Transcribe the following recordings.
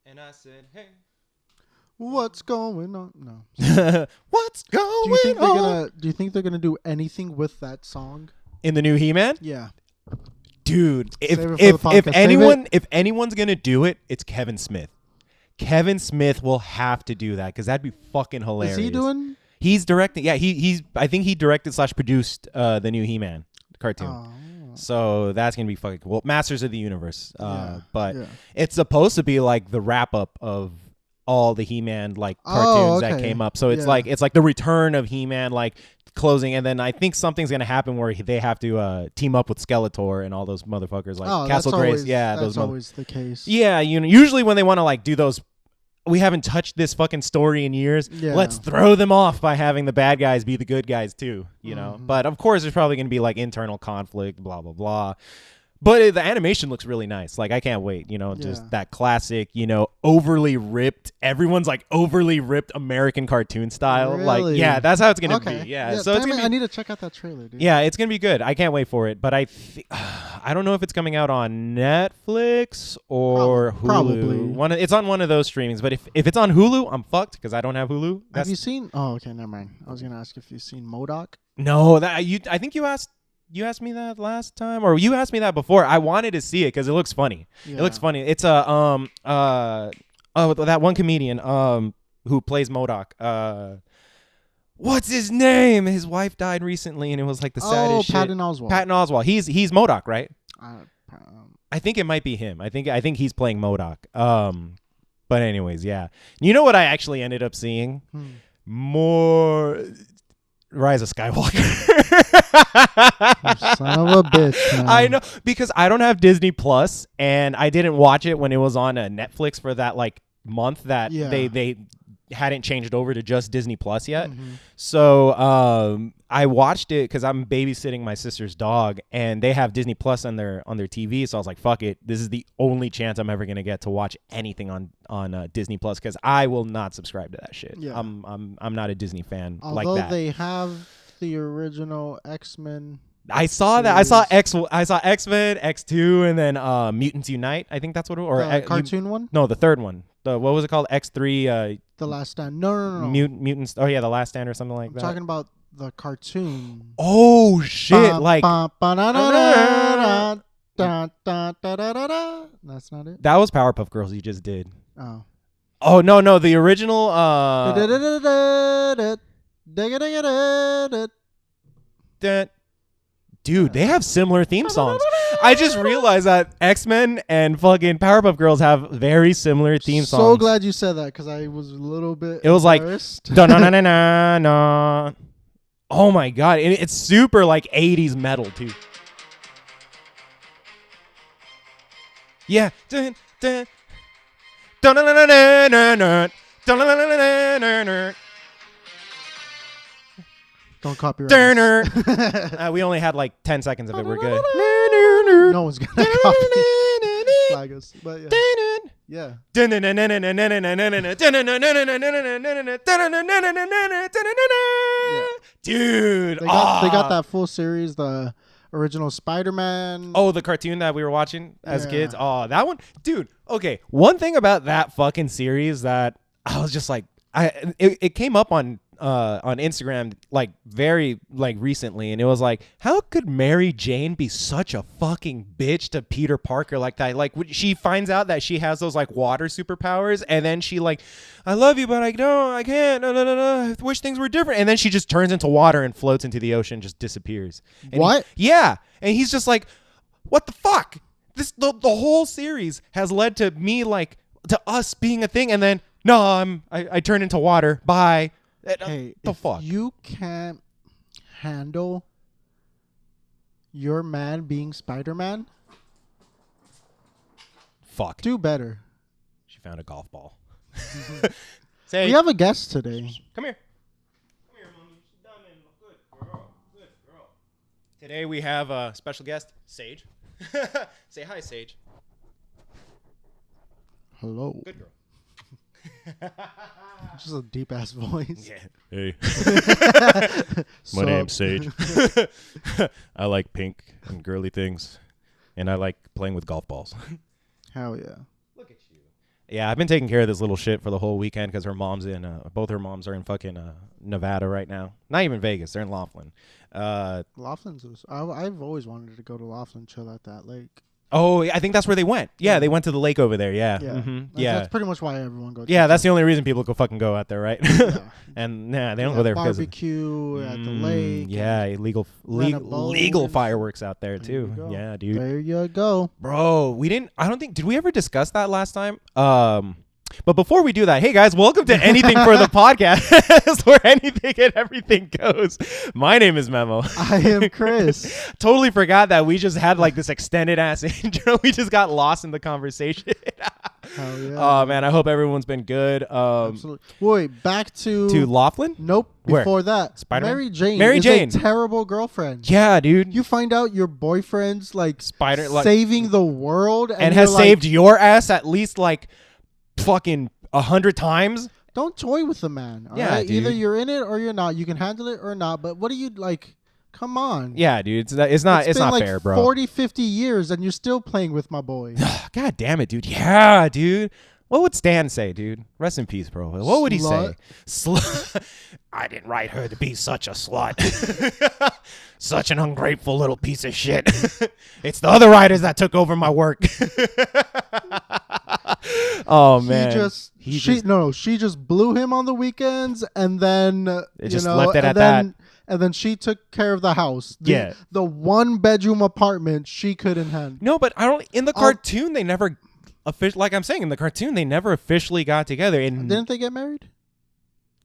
And I said, hey. What's going on? No. What's Do going you think they're on? gonna? Do you think they're gonna do anything with that song? In the new He-Man? Yeah. Dude, Save it for if the podcast. if anyone's going to do it, it's Kevin Smith. Kevin Smith will have to do that because that'd be fucking hilarious. Is he doing? He's directing. Yeah, he's. I think he directed / produced the new He-Man cartoon. Oh. So that's gonna be fucking cool. Masters of the Universe. But yeah. it's supposed to be like the wrap up of all the He-Man like cartoons that okay. came up. So it's Yeah. like the return of He-Man like closing, and then I think something's gonna happen where they have to team up with Skeletor and all those motherfuckers like Castle Grace. Yeah, that's those always the case. Yeah, usually when they want to like do those, we haven't touched this fucking story in years. Yeah. Let's throw them off by having the bad guys be the good guys too, you know. Mhm. But of course, there's probably going to be like internal conflict, blah blah blah. But the animation looks really nice. Like I can't wait, just Yeah. that that classic, overly ripped. Everyone's like overly ripped American cartoon style. Like Really? yeah, that's how it's going to Okay. be. Yeah, so it's damn going it, to I be. need to check out that trailer, dude. Yeah, it's gonna be good. I can't wait for it. But I don't know if it's coming out on Netflix or Hulu. Probably. It's on one of those streamings. But if it's on Hulu, I'm fucked because I don't have Hulu. Have you seen? Oh, okay, never mind. I was gonna ask if you've seen MODOK. No, I think you asked me that last time, or you asked me that before. I wanted to see it because it looks funny. Yeah. It looks funny. It's that one comedian who plays MODOK. What's his name? His wife died recently, and it was like the saddest shit. Patton Oswalt. Patton Oswalt. He's MODOK, right? Um, I think it might be him. I think he's playing MODOK. But anyways, yeah. You know what I actually ended up seeing? More Rise of Skywalker. Son of a bitch, man. I know, because I don't have Disney Plus, and I didn't watch it when it was on Netflix for that like month that Yeah. they hadn't changed over to just Disney Plus yet. Mhm. So I watched it because I'm babysitting my sister's dog, and they have Disney Plus on their TV. So I was like, "Fuck it, this is the only chance I'm ever gonna get to watch anything on Disney Plus because I will not subscribe to that shit. Yeah. I'm not a Disney fan Although like that. they have the original X-Men. I saw that. I saw series. X-Men, X2, and then Mutants Unite. I think that's what it was. The cartoon one? No, the third one. What was it called? X3. The Last Stand. No. Mutants. Oh yeah, the Last Stand or something like I'm that. talking about the cartoon. Oh shit! Like That's not it. that was Powerpuff Girls you just did. Oh. Oh no, the original. Dude, they have similar theme songs. I just realized that X-Men and fucking Powerpuff Girls have very similar theme songs. So glad you said that because I was a little bit. It was like, embarrassed. da-na-na-na-na-na. Oh my god, and it's super like 80s metal too. Yeah. Dun, dun. Dun-na-na-na-na-na. Dun-na-na-na-na-na-na. Don't copyright. Durner. us. We only had like 10 seconds of it. We're good. No one's gonna copy flag us, but yeah. Dude, They got that full series, the original Spider-Man. Oh, the cartoon that we were watching as Yeah. kids. Oh, that one, dude. Okay, one thing about that fucking series that I was just like, it came up on Instagram like very like recently, and it was like, how could Mary Jane be such a fucking bitch to Peter Parker like that? Like when she finds out that she has those like water superpowers, and then she like, I love you, but I can't. No. I wish things were different. And then she just turns into water and floats into the ocean, just disappears. And What? Yeah, and he's just like, what the fuck? The whole series has led to me like to us being a thing, and then no, I turn into water. Bye. Hey, the if fuck? you can't handle your man being Spider-Man, Fuck. do better. She found a golf ball. We Say, have a guest today. come here. Come here, mommy. Sit down and good girl. Good girl. Today we have a special guest, Sage. Say hi, Sage. Hello. Good girl. Just a deep ass voice. Yeah. Hey. My name's Sage. I like pink and girly things, and I like playing with golf balls. Hell yeah. Look at you. Yeah, I've been taking care of this little shit for the whole weekend because her mom's in. Both her moms are in fucking Nevada right now. Not even Vegas. They're in Laughlin. Laughlin's. I've always wanted to go to Laughlin, chill at that lake. Oh, I think that's where they went. Yeah, they went to the lake over there. Yeah. Yeah, Yeah. That's pretty much why everyone goes. Yeah, that's the only reason people go fucking go out there, right? Yeah. And they don't go there because barbecue at the lake. Yeah, rent a boat legal and- fireworks out there There you too. go. Yeah, dude. There you go. Bro, I don't think did we ever discuss that last time? But before we do that, hey guys, welcome to Anything for the Podcast, where anything and everything goes. My name is Memo. I am Chris. Totally forgot that we just had like this extended ass intro. We just got lost in the conversation. Hell yeah. Oh man, I hope everyone's been good. Absolutely. Wait, back to Laughlin? Nope. Where? Before that, Spider-Man? Mary Jane. Mary is Jane. a terrible girlfriend. Yeah, dude. You find out your boyfriend's like Like, saving the world and you're has like, saved your ass at least like fucking 100 times. Don't toy with the man. All Yeah, right? Either dude. you're in it or you're not. You can handle it or not. But what do you like? Come on. Yeah, dude. It's not been like fair, bro. 40, 50 years and you're still playing with my boy. God damn it, dude. Yeah, dude. What would Stan say, dude? Rest in peace, bro. What would he say? I didn't write her to be such a slut. Such an ungrateful little piece of shit. It's the other writers that took over my work. Oh man. She just blew him on the weekends and then left it at that. And then she took care of the house. Yeah. The one bedroom apartment she couldn't handle. No, but I don't. In the cartoon, they never like I'm saying, in the cartoon, they never officially got together. And Didn't they get married?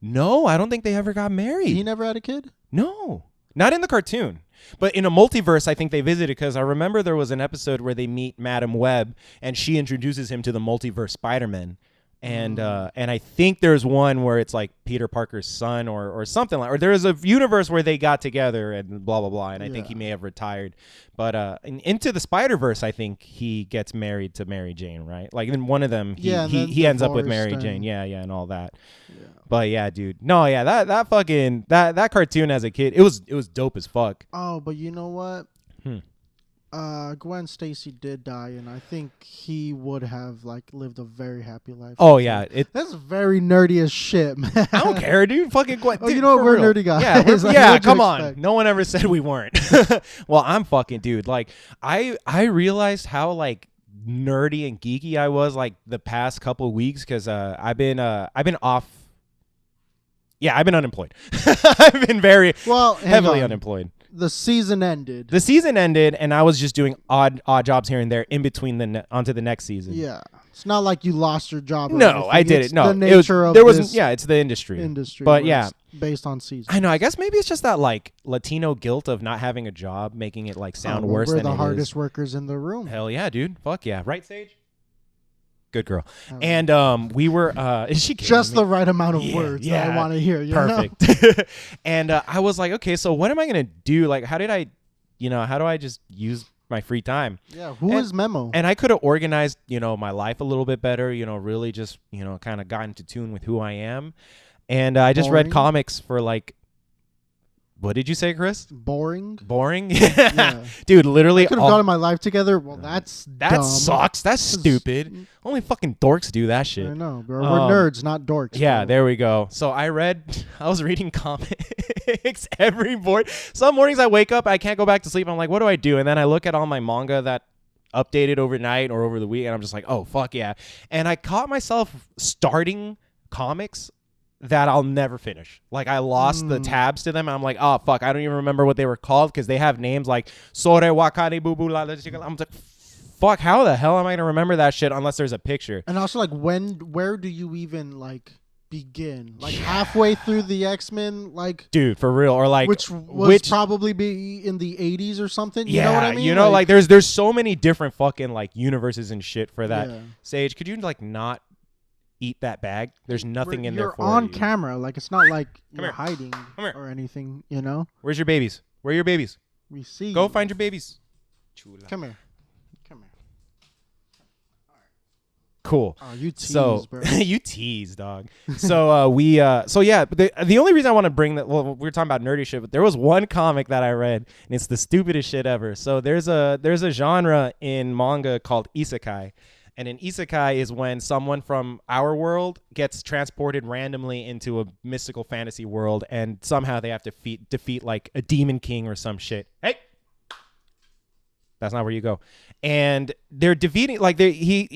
no, I don't think they ever got married. He never had a kid? No, not in the cartoon. But in a multiverse, I think they visited because I remember there was an episode where they meet Madam Web and she introduces him to the multiverse Spider-Man. And I think there's one where it's like Peter Parker's son or something like, or there is a universe where they got together and blah, blah, blah. And I think he may have retired. But Into the Spider-Verse, I think he gets married to Mary Jane, right? Like in one of them, he ends up with Mary Jane. Yeah, and all that. Yeah. But yeah, dude. No, yeah, that fucking that cartoon as a kid, it was dope as fuck. Oh, but you know what? Gwen Stacy did die, and I think he would have like lived a very happy life. Oh yeah, that's very nerdy as shit, man. I don't care, dude. Fucking Gwen. Oh, dude, you know what? for We're real. nerdy guys. Yeah, Like, yeah. what'd you Come on. expect? No one ever said we weren't. Well, I'm fucking dude. Like I realized how like nerdy and geeky I was like the past couple of weeks because I've been off. Yeah, I've been unemployed. I've been very heavily unemployed. The season ended. The season ended, and I was just doing odd jobs here and there in between onto the next season. Yeah, it's not like you lost your job. Or No, anything. I did It's it. No, the nature of there wasn't. this Yeah, it's the industry. industry. But where yeah, it's based on season. I know. I guess maybe it's just that like Latino guilt of not having a job, making it like sound worse We're than the it hardest is. workers in the room. Hell yeah, dude. Fuck yeah. Right, Sage? Good girl. Hell And we were is she kidding Just me? the right amount of Yeah, words that yeah. I want to hear. You know? Perfect. And I was like, okay, so what am I gonna do? Like, how do I just use my free time? Yeah. Who is Memo? And I could have organized, my life a little bit better, really just, kind of got into tune with who I am. And I just read Boring? comics for like, what did you say, Chris? Boring. Boring? Yeah. Dude, literally. Could have gotten my life together. Well, that's That dumb. sucks. That's stupid. Only fucking dorks do that I shit. know, bro. We're nerds, not dorks. Yeah, bro. there we go. So I was reading comics every morning. Some mornings I wake up, I can't go back to sleep. I'm like, what do I do? And then I look at all my manga that updated overnight or over the week, and I'm just like, oh, fuck yeah. And I caught myself starting comics that I'll never finish. Like I lost the tabs to them. And I'm like, oh, fuck, I don't even remember what they were called because they have names like Sore Wakane Bubu La La Chica. I'm like, fuck, how the hell am I going to remember that shit unless there's a picture? And also, like, where do you even like begin? Like halfway through the X-Men, like, Dude, for real. Or like, which was probably be in the 80s or something. You know what I mean? Like there's so many different fucking like universes and shit for that. Yeah. Sage, could you like not eat that bag? There's nothing in there You're for on you. camera. Like, it's not like you're here. hiding here. or anything, you know? Where's your babies? Where are your babies? We see. Go find your babies. Chula. Come here. Cool. Oh, you tease, So bro. you tease, dog. So the only reason I want to bring that, well, we were talking about nerdy shit, but there was one comic that I read, and it's the stupidest shit ever. So there's a genre in manga called isekai, And an isekai is when someone from our world gets transported randomly into a mystical fantasy world, and somehow they have to defeat like a demon king or some shit. Hey, that's not where you go. And they're defeating like but he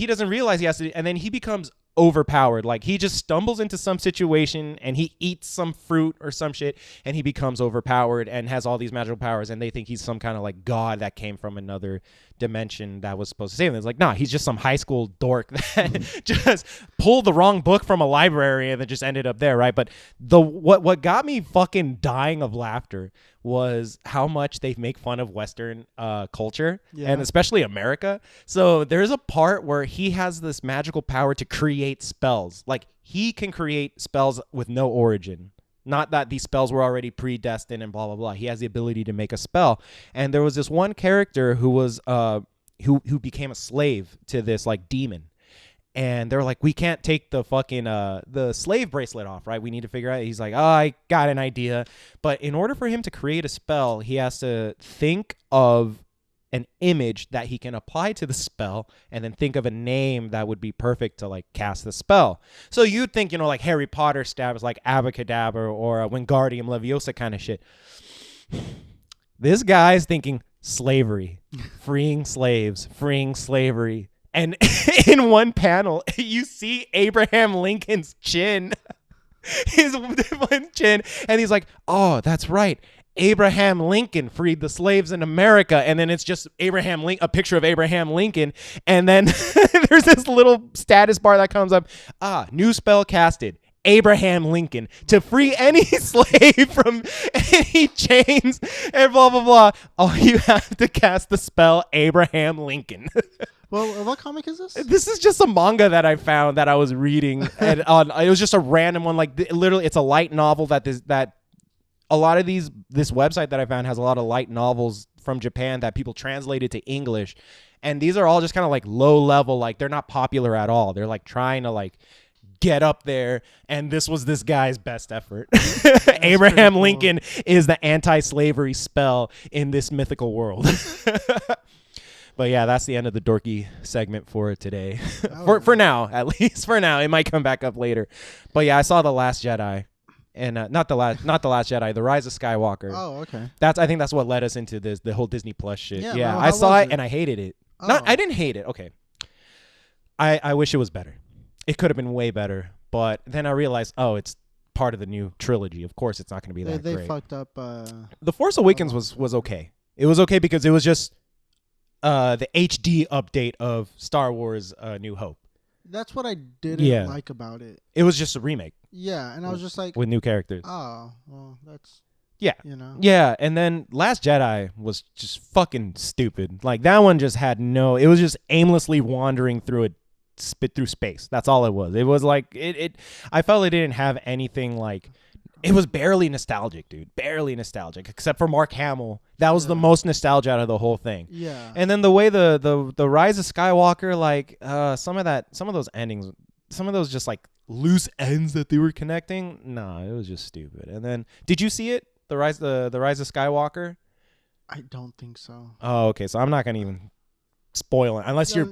doesn't realize he has to, and then he becomes overpowered. Like he just stumbles into some situation and he eats some fruit or some shit and he becomes overpowered and has all these magical powers, and they think he's some kind of like god that came from another dimension that was supposed to save him. It's like, nah, he's just some high school dork that just pulled the wrong book from a library and then just ended up there, right? But what got me fucking dying of laughter was how much they make fun of Western culture, and especially America. So there's a part where he has this magical power to create spells. Like he can create spells with no origin. Not that these spells were already predestined and blah, blah, blah. He has the ability to make a spell. And there was this one character who was who became a slave to this like demon. And they're like, we can't take the fucking the slave bracelet off, right? We need to figure out. He's like, oh, I got an idea. But in order for him to create a spell, he has to think of an image that he can apply to the spell, and then think of a name that would be perfect to like cast the spell. So you'd think, like Harry Potter stabs like Abacadabra or Wingardium Leviosa kind of shit. This guy's thinking slavery, freeing slaves, freeing slavery. And in one panel, you see Abraham Lincoln's chin, his one chin, and he's like, oh, that's right. Abraham Lincoln freed the slaves in America. And then it's just a picture of Abraham Lincoln. And then there's this little status bar that comes up. New spell casted. Abraham Lincoln to free any slave from any chains and blah, blah, blah. All you have to cast the spell Abraham Lincoln. Well, what comic is this? This is just a manga that I found that I was reading. And it was just a random one. Like literally, it's a light novel that a lot of this website that I found has a lot of light novels from Japan that people translated to English. And these are all just kind of like low level, like they're not popular at all. They're like trying to like get up there. And this was this guy's best effort. Abraham Lincoln is the anti-slavery spell in this mythical world. But yeah, that's the end of the dorky segment for today. For now, at least for now. It might come back up later. But yeah, I saw The Last Jedi. And not the last Jedi, The Rise of Skywalker. Oh, okay. I think that's what led us into the whole Disney Plus shit. Yeah, I saw it and I hated it. Oh. I didn't hate it. Okay. I wish it was better. It could have been way better, but then I realized, it's part of the new trilogy. Of course, it's not going to be that great. They fucked up. The Force Awakens was okay. It was okay because it was just the HD update of Star Wars: New Hope. That's what I didn't like about it. It was just a remake. Yeah, and I was just like, with new characters. Oh, well, that's Yeah, and then Last Jedi was just fucking stupid. Like that one just had it was just aimlessly wandering through space. That's all it was. It was like it I felt it didn't have anything like. It was barely nostalgic, dude. Barely nostalgic, except for Mark Hamill. That was the most nostalgia out of the whole thing. Yeah. And then the way the Rise of Skywalker, like some of those endings, some of those just like loose ends that they were connecting. No, it was just stupid. And then, did you see it? The Rise of Skywalker? I don't think so. Oh, okay. So I'm not gonna even spoil it unless you're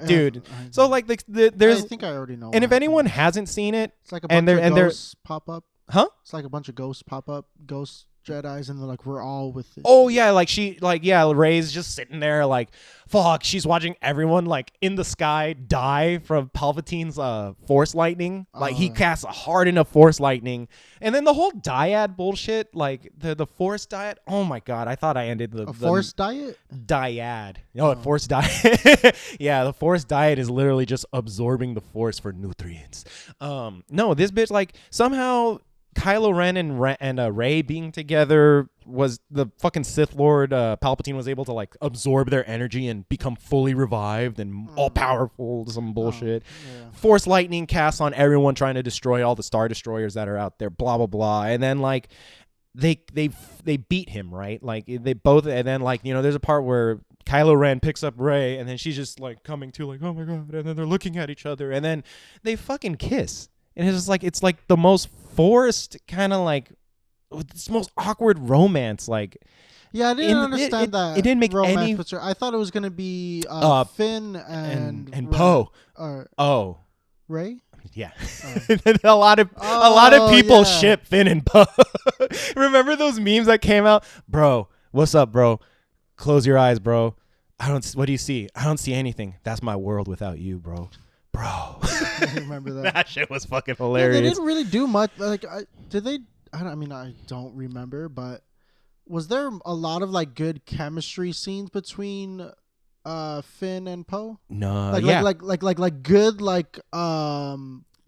dude. I so like there's. I think I already know. And if anyone hasn't seen it, it's like a bunch of ghosts pop up. Huh? It's like a bunch of ghosts pop up, ghost Jedis, and they're like, we're all with it. Oh yeah, Rey's just sitting there like, fuck. She's watching everyone like in the sky die from Palpatine's force lightning. Like he casts a hard enough force lightning, and then the whole dyad bullshit, like the force dyad. Oh my god, I thought I ended the force diet. Dyad. Force diet. Yeah, the force diet is literally just absorbing the force for nutrients. No, this bitch like somehow. Kylo Ren and Rey being together was the fucking Sith Lord. Palpatine was able to like absorb their energy and become fully revived and all powerful. Some bullshit. Force lightning casts on everyone trying to destroy all the Star Destroyers that are out there. Blah blah blah. And then like they beat him, right? Like they both. And then like there's a part where Kylo Ren picks up Rey and then she's just like coming to like, oh my god. And then they're looking at each other and then they fucking kiss. And it's just like the most forced kind of like It's the most awkward romance. Like, Yeah, I didn't understand that. It didn't make romance any. picture. I thought it was gonna be Finn and And Ray- Poe. or Oh. Ray. Yeah, a lot of people yeah. ship Finn and Poe. Remember those memes that came out, bro? What's up, bro? Close your eyes, bro. What do you see? I don't see anything. That's my world without you, bro. I remember that. That shit was fucking Yeah, hilarious. they didn't really do much. Like, did they? I don't remember, but was there a lot of like good chemistry scenes between Finn and Poe? No, Like, yeah. like good, like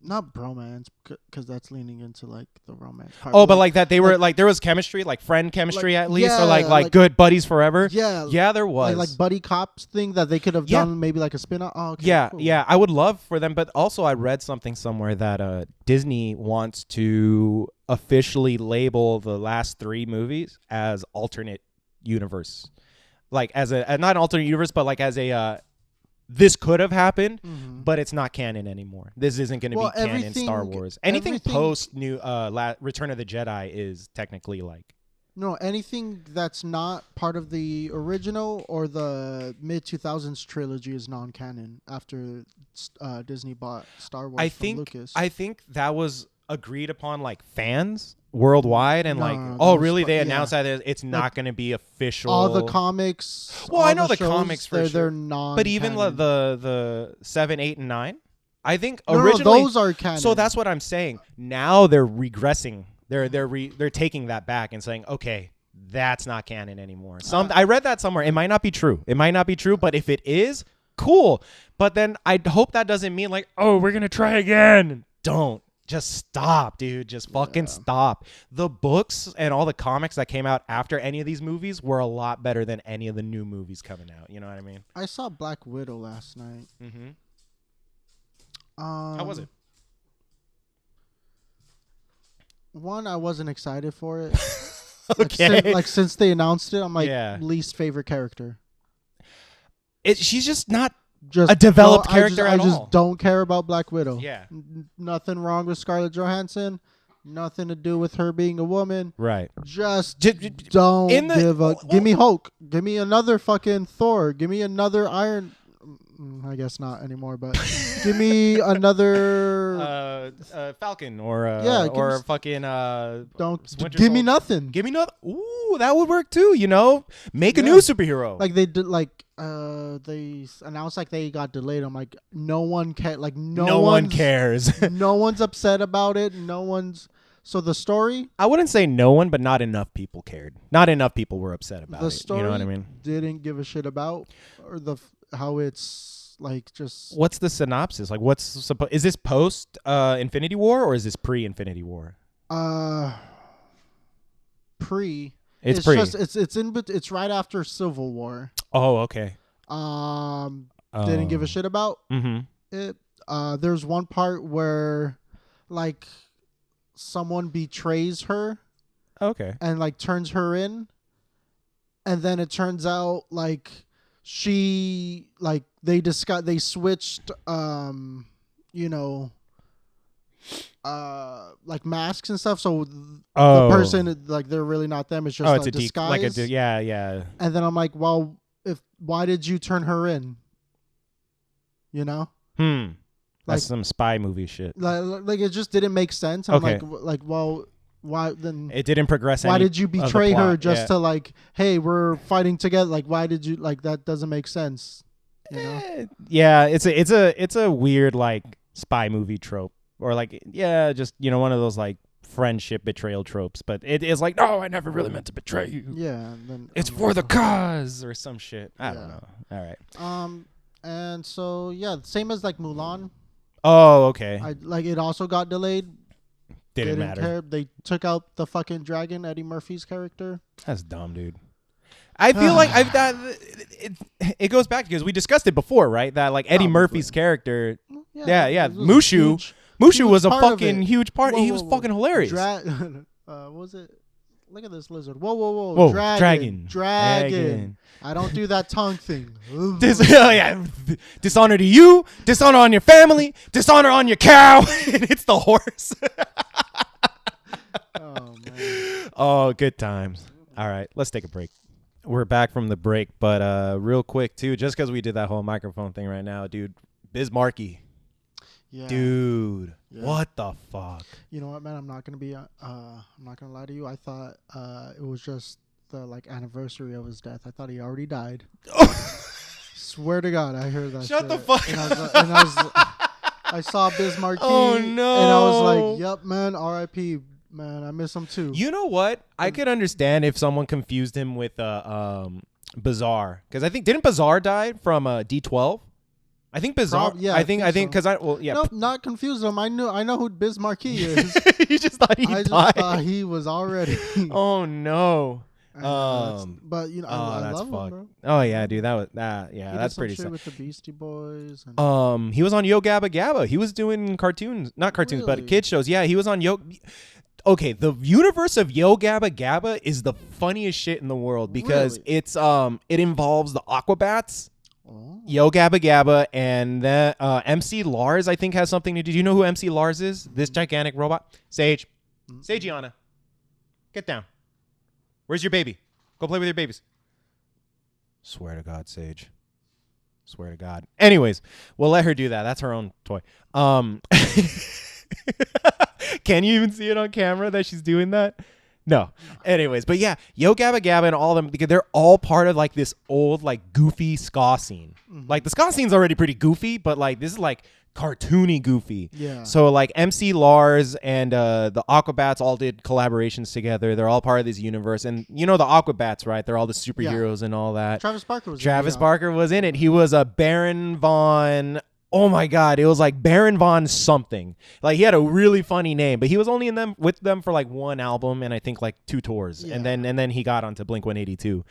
not bromance, because that's leaning into like the romance part. Oh, but like that, they were like there was chemistry, like friend chemistry at least, or yeah, like like- good buddies forever. yeah, Yeah, there was. like buddy cops thing that they could have Yeah. done maybe like a spin-off. Oh, okay, Yeah, cool. yeah, I would love for them, but also I read something somewhere that Disney wants to officially label the last 3 movies as alternate universe, like as a not an alternate universe, but like as a this could have happened, Mhm. but it's not canon anymore. This isn't going to Well, be canon Star Wars. Anything everything- post new Return of the Jedi is technically like No, anything that's not part of the original or the mid 2000s trilogy is non-canon after Disney bought Star Wars from Lucas. I think that was agreed upon like fans worldwide and No, like no, oh that was really they yeah. announced that it's not going to be official. all the comics. Well, all I know the shows, comics for they're sure. non. But even the 7, 8, and 9, I think no, originally those are canon. so that's what I'm saying. Now they're regressing. They're taking that back and saying, okay, that's not canon anymore. I read that somewhere. It might not be true. But if it is, cool. But then I hope that doesn't mean like, oh, we're gonna try again. Don't. Just stop, dude. Just fucking stop. The books and all the comics that came out after any of these movies were a lot better than any of the new movies coming out. You know what I mean? I saw Black Widow last night. Mm-hmm. How How was it? One, I wasn't excited for it. Okay. Since they announced it, I'm like Yeah. least favorite character. She's just not Just a developed don't- character I at just all. don't care about Black Widow. Yeah. Nothing wrong with Scarlett Johansson. Nothing to do with her being a woman. Right. Just J- don't in the- give a. well- Give me Hulk. Give me another fucking Thor. Give me another Iron. I guess not anymore, but give me another. Falcon or Yeah, give or us- fucking Don't Winter give me Soldier. nothing. Give me another. Ooh, that would work too. You know, make a Yeah. new superhero. Like they did, like they announced like they got delayed. I'm like, no one cares. Like no one cares. No one's upset about it. No one's. So the story, I wouldn't say no one, but not enough people cared. Not enough people were upset about the it. story You know what I mean? didn't give a shit about, or how it's like just. What's the synopsis? Like, is this post Infinity War or is this pre Infinity War? Pre. It's pre. Just it's right after Civil War. Oh, okay. Didn't give a shit about Mm-hmm. it. There's one part where like someone betrays her Okay. and like turns her in, and then it turns out like she like they switched you know like masks and stuff, so Oh. the person like they're really not them. It's just Oh, it's a disguise. yeah. And then I'm like, well, why did you turn her in? You know, That's Like- some spy movie shit. like it just didn't make sense. I'm Okay. like, well, why then? It didn't progress. Why any did you of the betray her plot, just yeah. to like, hey, we're fighting together? Like, why did you like that? Doesn't make sense. You know? Yeah, it's a weird like spy movie trope, or like just one of those like friendship betrayal tropes. But it is like, no, I never really meant to betray you. Yeah. And then It's I'm for like, the cause or some shit. I don't Yeah. know. All right. And so yeah, same as like Mulan. Oh, okay. I like it also got delayed. Didn't matter. Care. They took out the fucking dragon, Eddie Murphy's character. That's dumb, dude. I feel like it goes back because we discussed it before, right? That like Eddie Probably. Mushu character. Yeah. it was a Mushu. huge- Mushu was a part of fucking it. huge part. Whoa, He whoa, was whoa. fucking hilarious. What was it? Look at this lizard. Whoa. Whoa, Dragon. Dragon. I don't do that tongue thing. Dishonor to you, dishonor on your family, dishonor on your cow. And it's the horse. Oh man. Oh, good times. All right, let's take a break. We're back from the break, but real quick too, just because we did that whole microphone thing right now, dude. Biz Markie, Yeah. dude, Yeah. what the fuck? You know what, man? I'm not gonna lie to you. I thought it was just the anniversary of his death. I thought he already died. Swear to God, I heard that. Shut the shit. fuck And up. I saw Biz Markie. Oh, And I was no. like, "Yep, man. R.I.P. Man, I miss him too." You know what? I could understand if someone confused him with Bizarre, because I think didn't Bizarre die from D12? I think Bizarre. Yeah, I think so. because yeah. Nope, not confuse him. I know who Biz Markie is. You just thought he I just died. thought he was already. Oh no. But you know, Oh, I that's love fucked. him, bro. Oh yeah, dude. That was that. Yeah, He that's did some pretty shit sad. with the Beastie Boys. And He was on Yo Gabba Gabba. He was doing cartoons, not cartoons, but Really? kid shows. Yeah, he was on Yo. Okay, the universe of Yo Gabba Gabba is the funniest shit in the world because Really? it's it involves the Aquabats, oh. Yo Gabba Gabba, and then MC Lars. I think has something to do. Do you know who MC Lars is? This gigantic robot. Sage, Sagiana, get down. Where's your baby? Go play with your babies. Swear to God, Sage. Swear to God. Anyways, we'll let her do that. That's her own toy. Can you even see it on camera that she's doing that? No. Anyways, but yeah, Yo Gabba Gabba and all of them, because they're all part of like this old like goofy ska scene. Like the ska scene's already pretty goofy, but like this is like cartoony goofy. Yeah. So like MC Lars and the Aquabats all did collaborations together. They're all part of this universe, and you know the Aquabats, right? They're all the superheroes and all that. Travis Barker was. Travis in it, Barker was in it. He was a Baron Von. Oh my God, it was like Baron Von something. Like he had a really funny name, but he was only with them for like one album and I think like 2 tours, Yeah. and then he got onto Blink-182.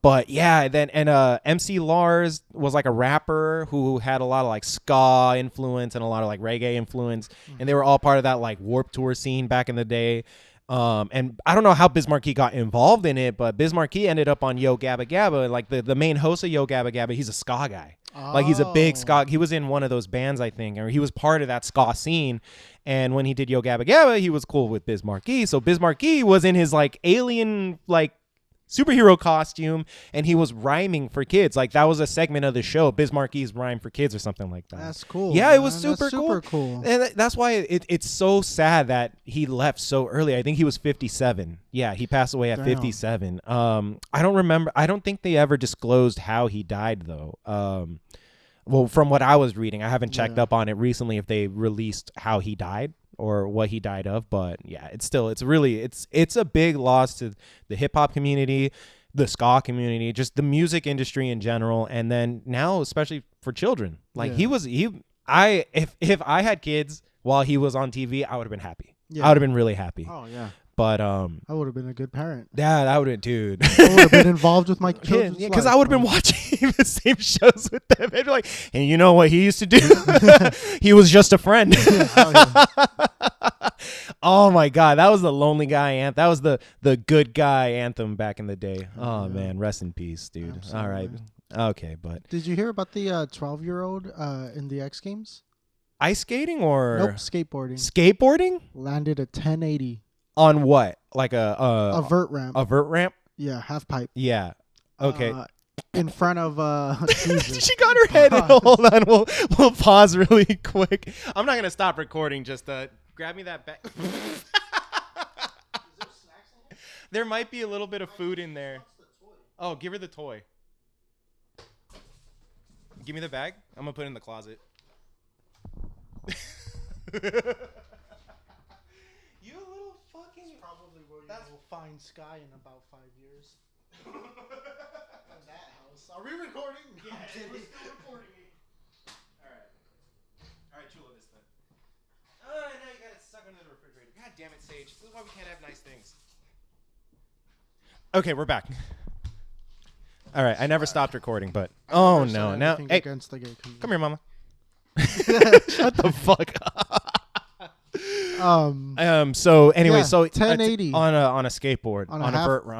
But yeah, then MC Lars was like a rapper who had a lot of like ska influence and a lot of like reggae influence, and they were all part of that like Warped Tour scene back in the day. And I don't know how Biz Markie got involved in it, but Biz Markie ended up on Yo Gabba Gabba. Like the main host of Yo Gabba Gabba, he's a ska guy. Like he's a big ska. He was in one of those bands, I think, or he was part of that ska scene. And when he did Yo Gabba Gabba, he was cool with Biz Markie. So Biz Markie was in his like alien like superhero costume, and he was rhyming for kids. Like that was a segment of the show, Biz Markie's Rhyme for Kids or something like that. That's cool. Yeah, man. it was super cool. And that's why it's so sad that he left so early. I think he was 57. Yeah, he passed away at Damn. 57. I don't remember. I don't think they ever disclosed how he died though. Well, from what I was reading, I haven't checked Yeah. up on it recently if they released how he died or what he died of, but yeah, it's a big loss to the hip hop community, the ska community, just the music industry in general, and then now especially for children. Like Yeah. if I had kids while he was on TV, I would have been happy. Yeah. I would have been really happy. Oh yeah. But I would have been a good parent. yeah, that would have, dude. I would have been involved with my children's Yeah, because life, I would have been bro. watching the same shows with them. They'd be like, and you know what he used to do? He was just a friend. Oh, yeah. Oh my God, that was the lonely guy anthem. That was the good guy anthem back in the day. Oh Yeah. man, rest in peace, dude. Absolutely. All right, okay, but Did you hear about the 12-year-old in the X Games? ice skating or Nope, skateboarding. skateboarding Landed a 1080 on what? Like a vert ramp. a vert ramp? Yeah, half pipe. Yeah. Okay. In front of Jesus. She got her head in. Hold on, we'll pause really quick. I'm not gonna stop recording. Just grab me that back. There might be a little bit of food in there. Oh, give her the toy. Give me the bag. I'm gonna put it in the closet. You little fucking. Probably where you will find Sky in about 5 years. In that house. Are we recording? Yeah, we're still recording it. Alright, Chula Vista. Oh, now you got it stuck under the refrigerator. God damn it, Sage. This is why we can't have nice things. Okay, we're back. Alright, I never stopped recording, but. Oh, Never said no. Now. anything Hey, against the gay community. come here, mama. Shut the fuck up. So anyway, Yeah, so 1080. on a skateboard On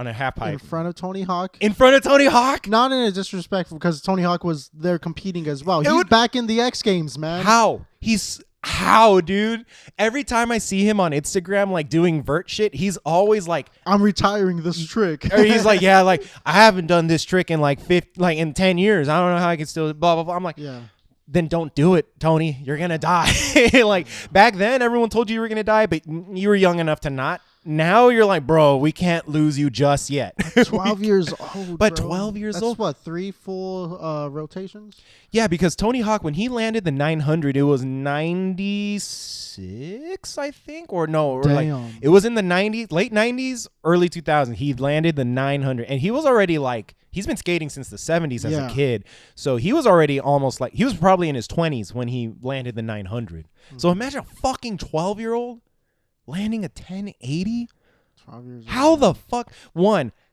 a half in pipe front of Tony Hawk. in front of Tony Hawk. Not in a disrespectful, because Tony Hawk was there competing as well. It He's would- back in the X Games, man. How? He's How, dude? Every time I see him on Instagram, like doing vert shit, he's always like, I'm retiring this trick. or he's like, yeah, like I haven't done this trick in like in 10 years. I don't know how I can still blah blah blah. I'm like, yeah. then don't do it, Tony. You're gonna die. Like back then, everyone told you were gonna die, but you were young enough to not. Now you're like, bro, we can't lose you just yet. 12 years old. But bro. 12 years That's old? what, 3 full rotations? Yeah, because Tony Hawk, when he landed the 900, it was 96, I think, or no, or like Damn. it was in the 90s, late 90s, early 2000s. He landed the 900, and he was already like, he's been skating since the 70s as a Yeah. kid, so he was already almost like, he was probably in his 20s when he landed the 900. So imagine a fucking 12-year-old landing a 1080. 12 years How old. the fuck?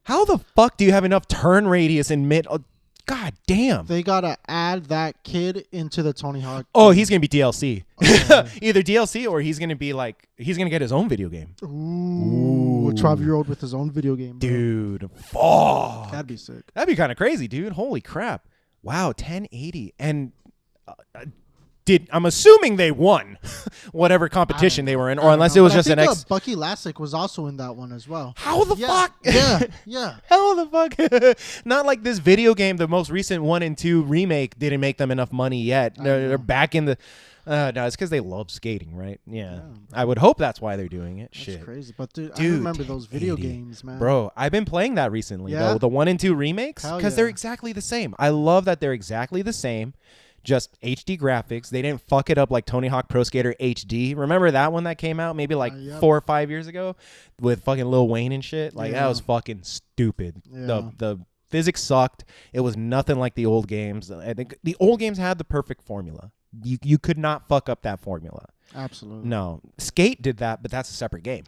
How the fuck do you have enough turn radius in mid? Oh, God damn. They gotta add that kid into the Tony Hawk. Oh, he's gonna be DLC. Oh. Either DLC or he's gonna be like, he's gonna get his own video game. Ooh, a 12-year-old with his own video game. Bro. Dude, fuck. That'd be sick. That'd be kind of crazy, dude. Holy crap. Wow, 1080. And I'm assuming they won whatever competition they were in, or unless it was just an X. Bucky Lasek was also in that one as well. How the Yeah, fuck? yeah, yeah. How the fuck? Not like this video game, the most recent 1 and 2 remake didn't make them enough money yet. They're back in the. No, it's because they love skating, right? Yeah. I would hope that's why they're doing it. That's Shit. crazy. But dude, I Dude, remember those video 1080. games, man. Bro, I've been playing that recently, Yeah? though. The 1 and 2 remakes, Hell because they're yeah. exactly the same. I love that they're exactly the same. Just HD graphics. They didn't fuck it up like Tony Hawk Pro Skater HD. Remember that one that came out maybe like Yep. 4 or 5 years ago with fucking Lil Wayne and shit? Like, that Yeah. was fucking stupid. Yeah. The physics sucked. It was nothing like the old games. I think the old games had the perfect formula. You could not fuck up that formula. Absolutely. No. Skate did that, but that's a separate game.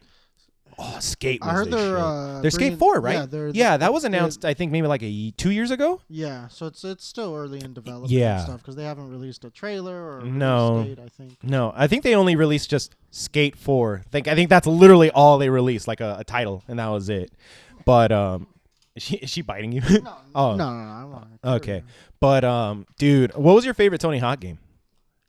Oh, Skate was I heard the they're shit. They're Skate bringing- 4, right? Yeah, they're that was announced, I think, maybe like 2 years ago. Yeah, so it's still early in development Yeah. and stuff because they haven't released a trailer or No. release date, I think. No, I think they only released just Skate 4. I think that's literally all they released, like a title, and that was it. But is she biting you? No, Oh. no, I want Okay. But dude, what was your favorite Tony Hawk game?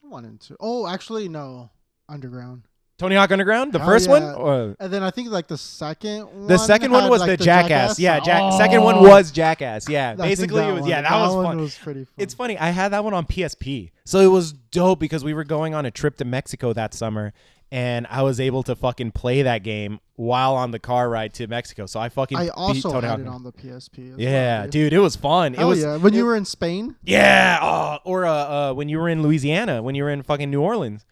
1 and 2. Oh, actually, no. Underground. Tony Hawk Underground, the Hell first yeah. one? Or And then I think like the second one. the second one had, was like, the Jackass. Yeah, Oh. second one was Jackass. Yeah, I think basically it was. Yeah, that was one fun. was pretty fun. It's funny. I had that one on PSP, so it was dope because we were going on a trip to Mexico that summer, and I was able to fucking play that game while on the car ride to Mexico. So I fucking I beat also Tony had Hawk. it on the PSP. As Yeah, well, dude, it was fun. Hell it was yeah. When you were in Spain, yeah, or when you were in Louisiana, when you were in fucking New Orleans.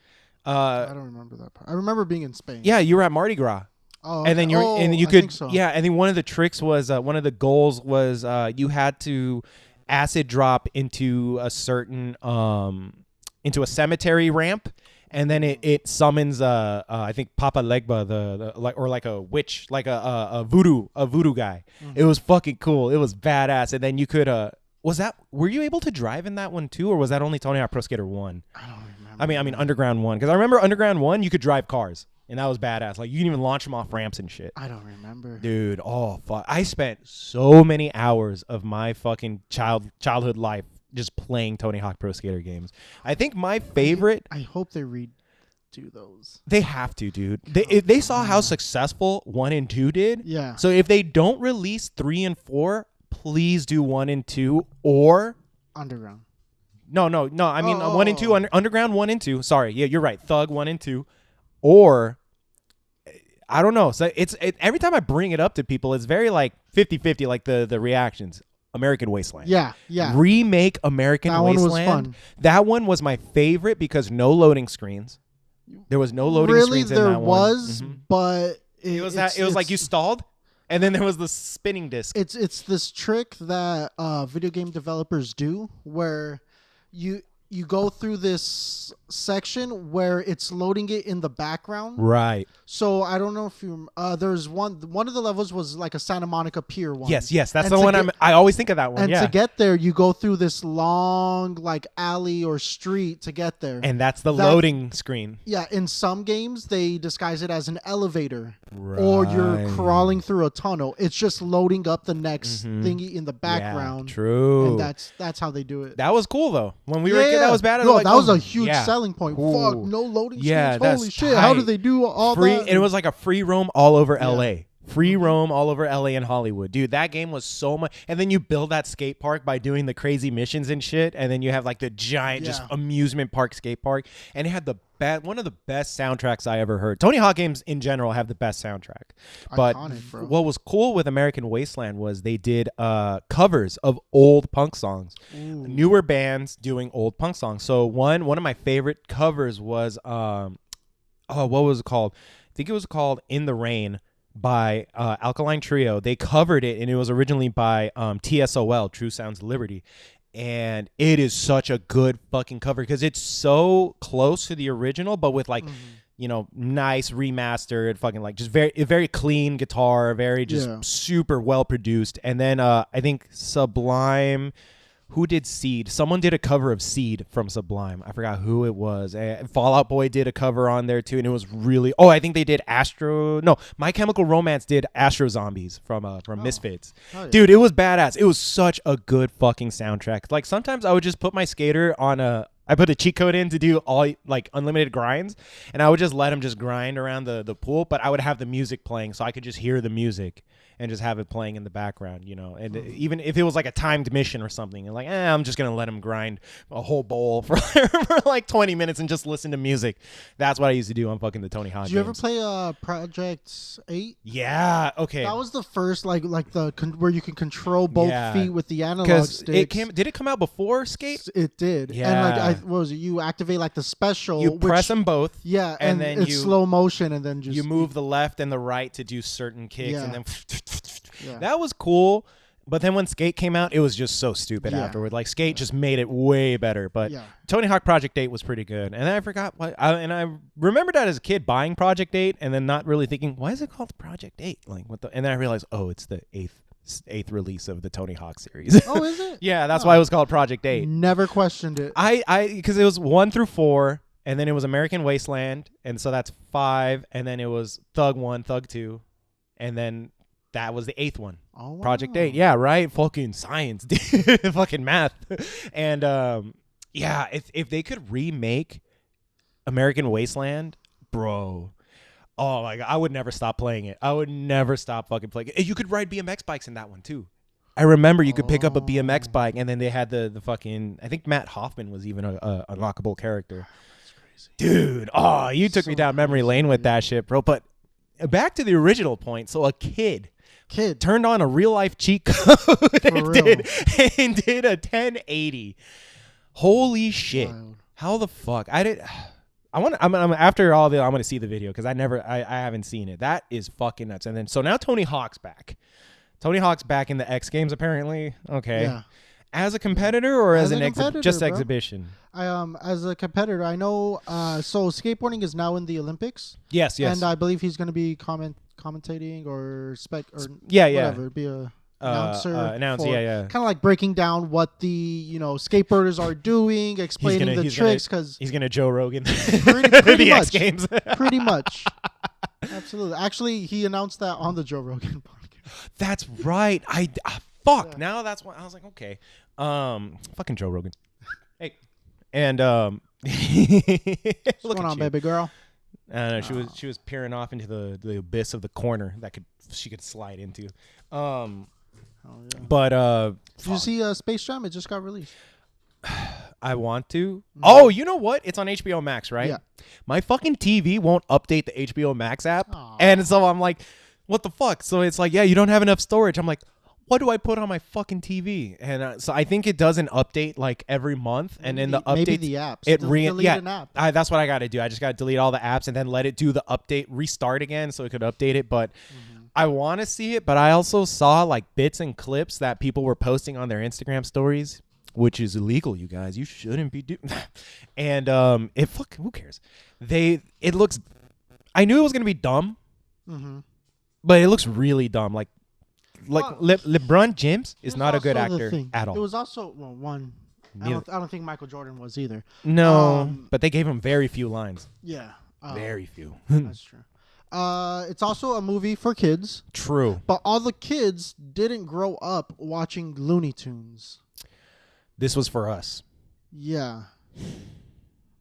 I don't remember that part. I remember being in Spain. Yeah, you were at Mardi Gras. Oh, And then okay. you're Oh, and then you I could think so. yeah, and then one of the tricks was one of the goals was you had to acid drop into a certain into a cemetery ramp, and then it summons I think Papa Legba the like or like a witch, like a voodoo guy. It was fucking cool. It was badass. And then you could were you able to drive in that one too, or was that only Tony Hawk Pro Skater 1? I don't remember. I mean Underground 1, because I remember Underground 1 you could drive cars, and that was badass. Like you can even launch them off ramps and shit. I don't remember. Dude, oh fuck! I spent so many hours of my fucking childhood life just playing Tony Hawk Pro Skater games. I think my favorite. I hope they redo those. They have to, dude. They saw how successful 1 and 2 did. Yeah. So if they don't release 3 and 4, please do 1 and 2 or. Underground. No. I mean, 1 and 2, Oh. Underground 1 and 2. Sorry, yeah, you're right. Thug 1 and 2, or I don't know. So every time I bring it up to people, it's very like 50-50, like the reactions. American Wasteland. Yeah. Yeah. Remake American That one was Wasteland. fun. That one was my favorite because no loading screens. There was no loading really, screens in there that was, one. Mhm. but It was like you stalled, and then there was the spinning disc. It's this trick that video game developers do where you go through this section where it's loading it in the background. Right. So I don't know if you there's one of the levels was like a Santa Monica Pier one. Yes, that's And the to one get- I always think of that one. And Yeah. to get there, you go through this long like alley or street to get there. And that's the That- loading screen. Yeah, in some games they disguise it as an elevator, or you're Right. crawling through a tunnel. It's just loading up the next thingy in the background. Yeah, true. And that's how they do it. That was cool though. When we were Yeah, that was bad? No, Like, that was oh, a huge yeah. selling point. Ooh. Fuck, no loading Yeah, screens. Holy that's shit! How tight. did they do all Free, that? and it was like a free roam all over Yeah. LA. Free Mhm. roam all over LA and Hollywood. Dude, that game was so much. And then you build that skate park by doing the crazy missions and shit. And then you have like the giant just Yeah. amusement park skate park. And it had one of the best soundtracks I ever heard. Tony Hawk games in general have the best soundtrack. But Iconic, bro. what was cool with American Wasteland was they did covers of old punk songs. Ooh. Newer bands doing old punk songs. So one of my favorite covers was what was it called? I think it was called In the Rain by Alkaline Trio. They covered it, and it was originally by TSOL, True Sounds Liberty. And it is such a good fucking cover because it's so close to the original, but with like, nice remastered, fucking like just very clean guitar, very just super well produced. And then I think Sublime. Who did Seed? Someone did a cover of Seed from Sublime. I forgot who it was. Fall Out Boy did a cover on there too, and it was really. Oh, I think they did My Chemical Romance did Astro Zombies from Misfits. Oh, yeah. Dude, it was badass. It was such a good fucking soundtrack. Like sometimes I would just put my skater on I put a cheat code in to do all like unlimited grinds, and I would just let him just grind around the pool, but I would have the music playing so I could just hear the music and just have it playing in the background, and even if it was like a timed mission or something, and like, I'm just going to let him grind a whole bowl for like 20 minutes and just listen to music. That's what I used to do on fucking the Tony Hawk Did you ever games. play Project 8? Yeah, okay. That was the first like where you can control both feet with the analog Because sticks. did it come out before Skate? It did. Yeah. And like what was it? You activate like the special. You press them both. Yeah, and and then it's slow motion, and then just you move the left and the right to do certain kicks, and then Yeah. that was cool. But then when Skate came out, it was just so stupid afterward. Like Skate just made it way better. But Tony Hawk Project 8 was pretty good. And then I forgot and I remembered that as a kid buying Project 8 and then not really thinking, why is it called Project 8? Like and then I realized, it's the eighth release of the Tony Hawk series. Oh, is it? Yeah, that's why it was called Project 8. Never questioned it. Because it was 1 through 4, and then it was American Wasteland, and so that's 5, and then it was Thug 1, Thug 2, and then that was the 8th one. Oh, wow. Project 8. Yeah, right? Fucking science, dude. Fucking math. And if they could remake American Wasteland, bro. Oh my God, I would never stop playing it. I would never stop fucking playing it. You could ride BMX bikes in that one too. I remember you could pick up a BMX bike, and then they had the fucking. I think Matt Hoffman was even a unlockable character. That's crazy. Dude, you took me down memory lane with that shit, bro. But back to the original point. So a kid turned on a real life cheat code and did a 1080. Holy shit! Wild. How the fuck? I'm after all the I'm gonna see the video because I haven't seen it. That is fucking nuts. And then so now Tony Hawk's back. Tony Hawk's back in the X Games apparently. Okay. Yeah. As a competitor or as an competitor, bro. exhibition? As a competitor, I know. So skateboarding is now in the Olympics. Yes. And I believe he's going to be commentating or yeah. whatever. Be a announcer. Yeah. Kind of like breaking down what the skateboarders are doing, explaining the tricks. Because he's gonna Joe Rogan pretty the much, X Games. pretty much. Absolutely. Actually, he announced that on the Joe Rogan podcast. That's right. Fuck. Yeah. Now that's what I was like. Okay. Fucking Joe Rogan. Hey. And What's going on, baby girl? I don't know. She was peering off into the abyss of the corner that she could slide into. Yeah. But did you see Space Jam? It just got released. I want to. Mm-hmm. Oh, you know what? It's on HBO Max, right? Yeah. My fucking TV won't update the HBO Max app, Aww. and so I'm like, what the fuck? So it's like, yeah, you don't have enough storage. I'm like, what do I put on my fucking TV? And so I think it does an update like every month, and then the update, maybe the apps. Delete an app. That's what I got to do. I just got to delete all the apps and then let it do the update, restart again, so it could update it. But I want to see it. But I also saw like bits and clips that people were posting on their Instagram stories, which is illegal, you guys. You shouldn't be doing. And who cares? It looks. I knew it was gonna be dumb, but it looks really dumb. Like LeBron James is not a good actor at all. It was also one. I don't think Michael Jordan was either. No, but they gave him very few lines. Yeah, very few. That's true. It's also a movie for kids. True. But all the kids didn't grow up watching Looney Tunes. This was for us. Yeah.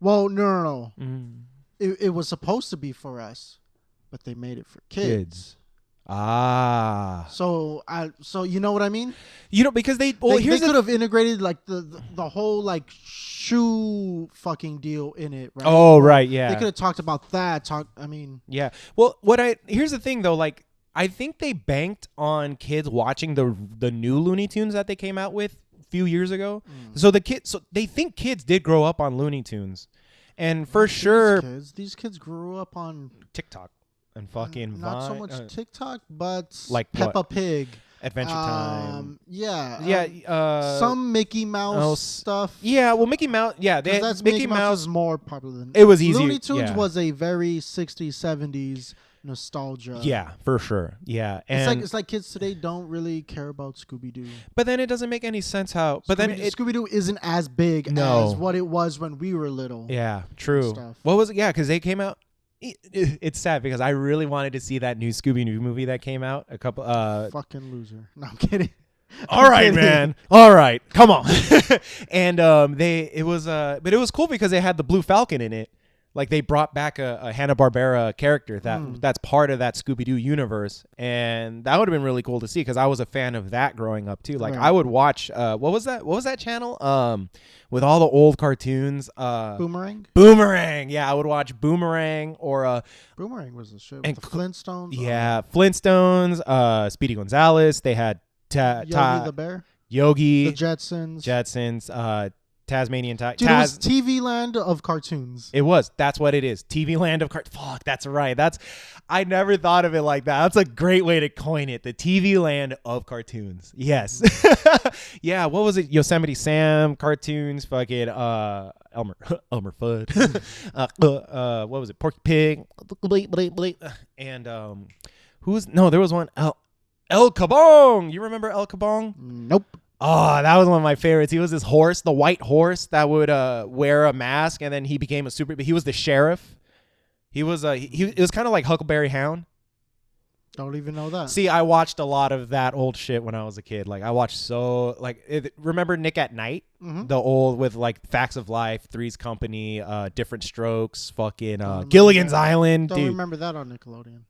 Well, no. Mm. It was supposed to be for us, but they made it for kids. Ah. So you know what I mean? Because they They could have integrated like the whole like shoe fucking deal in it, right? Oh, Or right, yeah. They could have talked about that. Yeah. Well, here's the thing though, like I think they banked on kids watching the new Looney Tunes that they came out with a few years ago. So they think kids did grow up on Looney Tunes. And for sure these kids grew up on TikTok and fucking not so Vine, much TikTok, but like Peppa what? Pig. Adventure Time. Yeah. Some Mickey Mouse stuff. Yeah, well Mickey Mouse, yeah, they That's Mickey Mouse is more popular than it was easier. Looney Tunes yeah. was a very 60s, 70s nostalgia. Yeah, for sure. Yeah. And It's like kids today don't really care about Scooby Doo. but then it doesn't make any sense how Scooby Doo isn't as big as what it was when we were little. Yeah, true. Stuff. What was it? Yeah, because they came out. It's sad because I really wanted to see that new Scooby Doo movie that came out a couple. Fucking loser. No, I'm kidding. All right, man. All right, come on. And but it was cool because they had the Blue Falcon in it. Like they brought back a Hanna-Barbera character that's part of that Scooby-Doo universe, and that would have been really cool to see because I was a fan of that growing up too. Like I would watch what was that channel with all the old cartoons, Boomerang. Yeah, I would watch Boomerang or Boomerang was the shit with the Flintstones. Yeah, Flintstones, Speedy Gonzales. They had Yogi the Bear, Yogi, the Jetsons, Tasmanian Tiger. Dude, it was TV Land of cartoons. It was. That's what it is. TV Land of cartoons. Fuck, that's right. I never thought of it like that. That's a great way to coin it. The TV Land of cartoons. Yes. Yeah. What was it? Yosemite Sam cartoons. Fucking Elmer Fudd. What was it? Porky Pig. And there was one. El Kabong. You remember El Kabong? Nope. Oh, that was one of my favorites. He was this horse, the white horse that would wear a mask, and then he became he was the sheriff. He was it was kind of like Huckleberry Hound. Don't even know that. See, I watched a lot of that old shit when I was a kid. Like I watched remember Nick at Night? Mm-hmm. The old with like Facts of Life, Three's Company, Different Strokes, fucking Gilligan's Island. Don't remember that on Nickelodeon.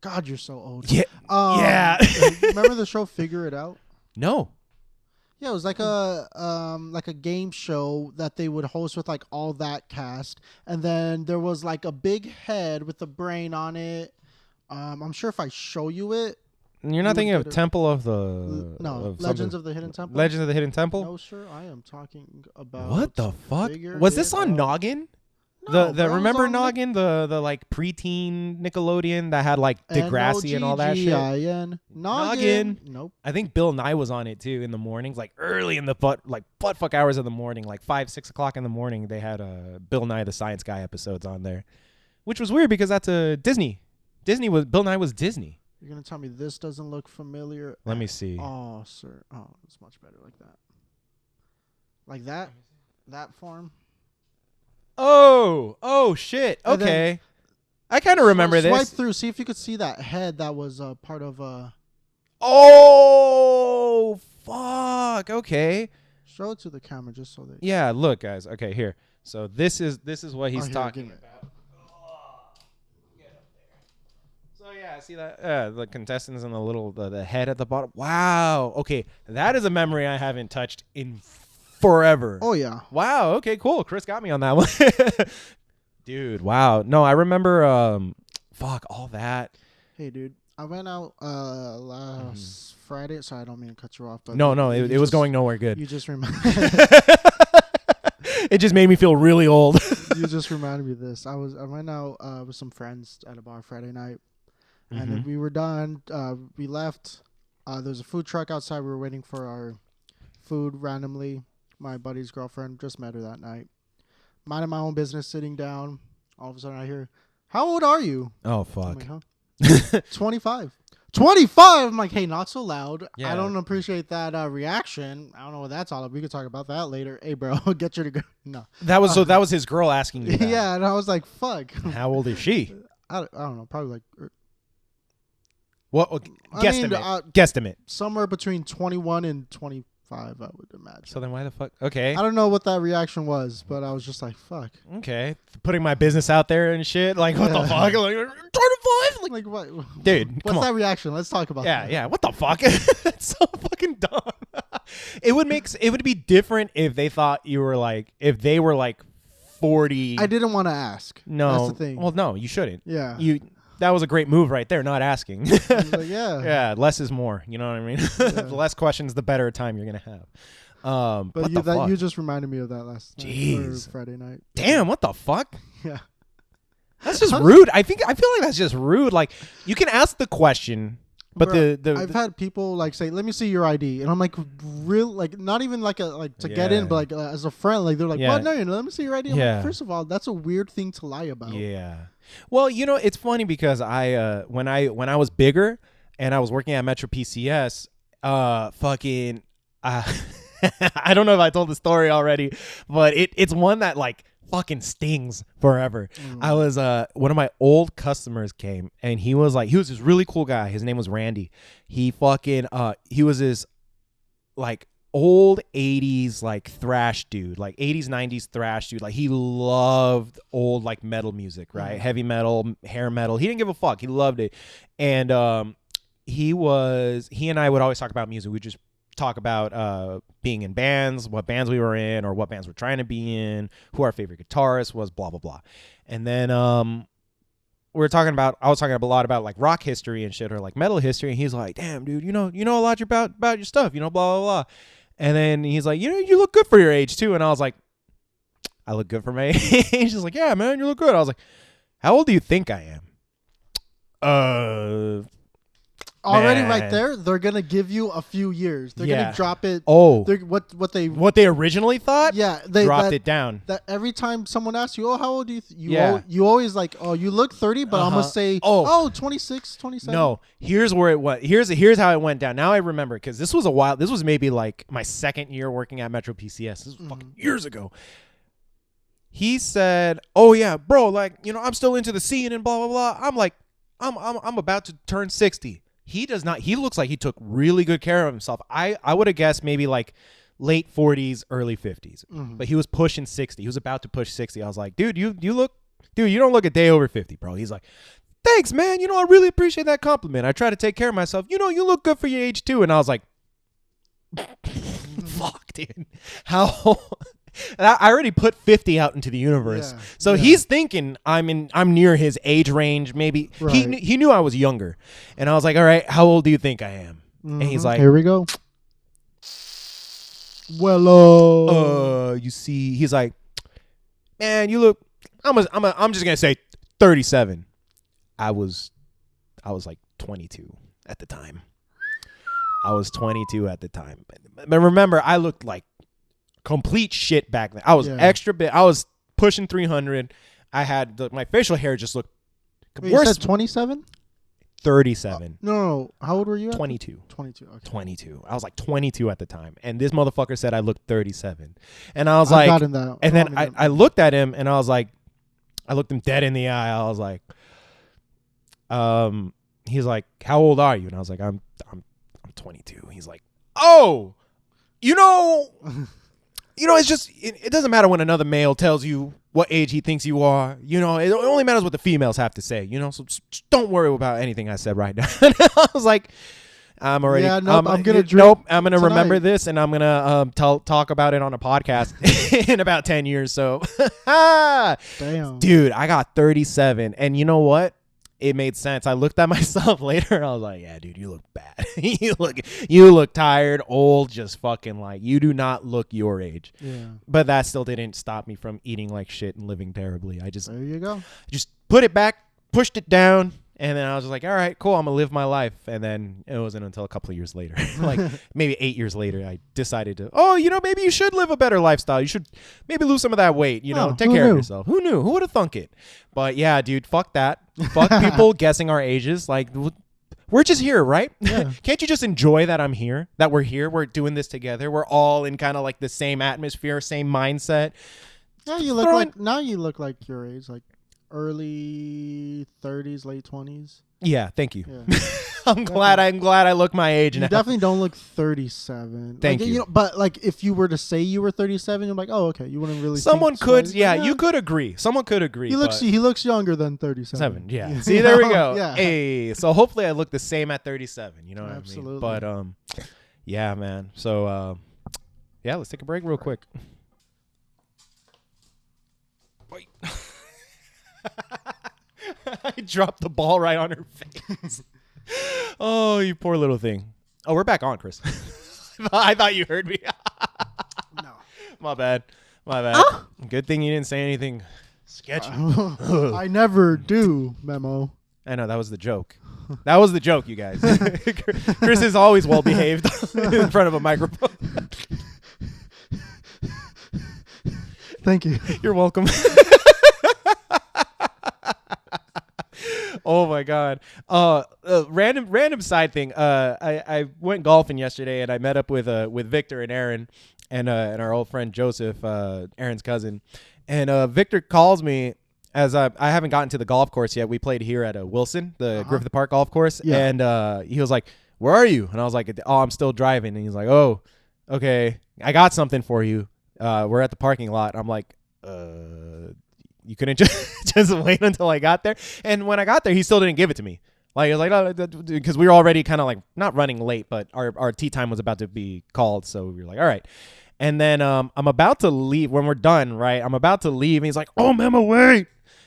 God, you're so old. Yeah. Yeah. Remember the show Figure It Out? No. Yeah, it was like a game show that they would host with like all that cast, and then there was like a big head with a brain on it. I'm sure if I show you it, you're not thinking of Temple of the Legends of the Hidden Temple. Legends of the Hidden Temple. No, sir, I am talking about what the fuck was this on Noggin? Remember Noggin, the like preteen Nickelodeon that had like Degrassi and all that shit. Noggin. Nope. I think Bill Nye was on it too in the mornings, like early in the butt fuck hours of the morning, like 5-6 o'clock in the morning. They had Bill Nye the Science Guy episodes on there, which was weird because that's a Disney. Bill Nye was Disney. You're gonna tell me this doesn't look familiar? Let me see. Oh, sir. Oh, it's much better like that. Like that. That form. Oh shit. Okay. I kind of remember this. Swipe through. See if you could see that head that was part of Oh, fuck. Okay. Show it to the camera just so that. Yeah, look, guys. Okay, here. So this is what he's talking about. Get up there. So yeah, see that the contestants and the head at the bottom. Wow. Okay, that is a memory I haven't touched in forever. Oh yeah. Wow. Okay. Cool. Chris got me on that one. Dude. Wow. No, I remember. Fuck all that. Hey, dude. I went out last Friday. Sorry, I don't mean to cut you off. But no. It was going nowhere good. You just reminded. It just made me feel really old. You just reminded me of this. I went out with some friends at a bar Friday night, and then we were done. We left. There's a food truck outside. We were waiting for our food randomly. My buddy's girlfriend, just met her that night. Minding my own business, sitting down. All of a sudden I hear, "How old are you?" Oh, fuck. I'm like, huh? 25. 25? I'm like, hey, not so loud. Yeah. I don't appreciate that reaction. I don't know what that's all about. We could talk about that later. Hey, bro, get your degree. No. That was his girl asking you that. Yeah, and I was like, fuck. How old is she? I don't know. Probably like... What? Guesstimate. Guesstimate. Somewhere between 21 and 25. I would imagine. So then why the fuck? Okay. I don't know what that reaction was, but I was just like, fuck. Okay. Putting my business out there and shit. Like, what the fuck? Like, 25? Like what? Dude, What's come on. that reaction? Let's talk about that. Yeah. What the fuck? It's so fucking dumb. It would be different if they thought you were like, if they were like 40. I didn't want to ask. No. That's the thing. Well, no, you shouldn't. Yeah. That was a great move right there, not asking. I was like, yeah. Yeah, less is more. You know what I mean? The less questions, the better time you're going to have. But you just reminded me of that last Jeez. night or Friday night. Damn, what the fuck? Yeah. That's just rude. I feel like that's just rude. Like, you can ask the question, but Bro, the I've had people like say, "Let me see your ID," and I'm like, "Real? Like, not even like to get in, but like as a friend, like they're like, Yeah. "What? No, let me see your ID." I'm Yeah. like, first of all, that's a weird thing to lie about. Yeah. Well, you know, it's funny because I when I was bigger and I was working at Metro PCS, fucking I don't know if I told the story already, but it's one that like fucking stings forever. I was one of my old customers came and he was this really cool guy. His name was Randy. He fucking he was this like old 80s like thrash dude, like 80s 90s thrash dude. Like he loved old like metal music, right? Heavy metal, hair metal. He didn't give a fuck. He loved it. And he and I would always talk about music. We just talk about being in bands, what bands we were in or what bands we're trying to be in, who our favorite guitarist was, blah blah blah. And then I was talking a lot about like rock history and shit or like metal history, and he's like, "Damn, dude, you know a lot about your stuff, blah blah blah." And then he's like, "You look good for your age too." And I was like, "I look good for my age?" He's just like, "Yeah, man, you look good." I was like, "How old do you think I am?" Already Man. right there, they're gonna give you a few years. They're gonna drop it. Oh, What they originally thought? Yeah, they dropped it down. That every time someone asks you, "Oh, how old do you?" Yeah. Always like, "Oh, you look 30," but I'm gonna say, Oh. 26, 27. No, here's where it went. Here's how it went down. Now I remember because this was a while. This was maybe like my second year working at Metro PCS. This was fucking years ago. He said, "Oh yeah, bro, like I'm still into the scene and blah blah blah." I'm like, I'm about to turn 60. He does not. He looks like he took really good care of himself. I would have guessed maybe like late 40s, early 50s, but he was pushing 60. He was about to push 60. I was like, dude, you don't look a day over 50, bro. He's like, thanks, man. I really appreciate that compliment. I try to take care of myself. You look good for your age too. And I was like, fuck, dude. How? I already put 50 out into the universe. Yeah, So yeah. he's thinking I'm near his age range. Maybe Right. he knew I was younger. And I was like, all right, how old do you think I am? And he's like, "Here we go." Well, you see, he's like, man, you look, I'm just going to say 37. I was like 22 at the time. But remember, I looked like complete shit back then. I was extra bit. I was pushing 300. I had my facial hair just looked Wait, worse. you said 27? 37. No. How old were you? 22. 22. Okay. 22. I was like 22 at the time. And this motherfucker said I looked 37. And I was I've like, gotten that. and then I looked at him and I was like, I looked him dead in the eye. I was like, he's like, how old are you? And I was like, I'm 22. He's like, oh, it's just, it doesn't matter when another male tells you what age he thinks you are. It only matters what the females have to say, so just don't worry about anything I said right now. And I was like, I'm already, Yeah, nope, I'm gonna drink nope, I'm going to tonight. remember this and I'm going to talk about it on a podcast in about 10 years. So, Damn. dude, I got 37. And you know what? It made sense. I looked at myself later and I was like, yeah, dude, you look bad. you look tired, old, just fucking like, you do not look your age. Yeah. But that still didn't stop me from eating like shit and living terribly. I just There you go. put it back, pushed it down, and then I was just like, all right, cool, I'm going to live my life. And then it wasn't until a couple of years later, like maybe 8 years later, I decided to, maybe you should live a better lifestyle. You should maybe lose some of that weight, take who care knew? of yourself. Who knew? Who would have thunk it? But yeah, dude, fuck that. Fuck people guessing our ages. Like, we're just here, right? Yeah. Can't you just enjoy that I'm here, that we're here, we're doing this together. We're all in kind of like the same atmosphere, same mindset. Yeah, you look like your age, like early early 30s, late 20s. Yeah, thank you. Yeah. I'm glad I look my age You now. definitely don't look 37. Thank like, you. know, but like if you were to say you were 37, you're like, oh, okay, you wouldn't really. Someone think could, twice, yeah, but you could agree. Someone could agree. He looks younger than 37. Seven, yeah. See, there we go. Yeah. Hey, so hopefully I look the same at 37. You know what Absolutely. I mean? But yeah, man. So yeah, let's take a break real quick. Wait. I dropped the ball right on her face. Oh, you poor little thing. Oh, we're back on, Chris. I thought you heard me. No. My bad. Good thing you didn't say anything sketchy. I never do, Memo. I know, that was the joke. That was the joke, you guys. Chris is always well behaved in front of a microphone. Thank you. You're welcome. Oh my God. Random side thing. I went golfing yesterday and I met up with Victor and Aaron and our old friend Joseph, Aaron's cousin. And Victor calls me as I haven't gotten to the golf course yet. We played here at Wilson, the Griffith Park golf course. Yeah. And he was like, "Where are you?" And I was like, "Oh, I'm still driving." And he's like, "Oh, okay. I got something for you. We're at the parking lot." I'm like, you couldn't just wait until I got there? And when I got there, he still didn't give it to me. Like, he was like, "Oh," because we were already kind of like not running late, but our tee time was about to be called. So we were like, all right. And then I'm about to leave when we're done, right? I'm about to leave. And he's like, "Oh, Memo, wait."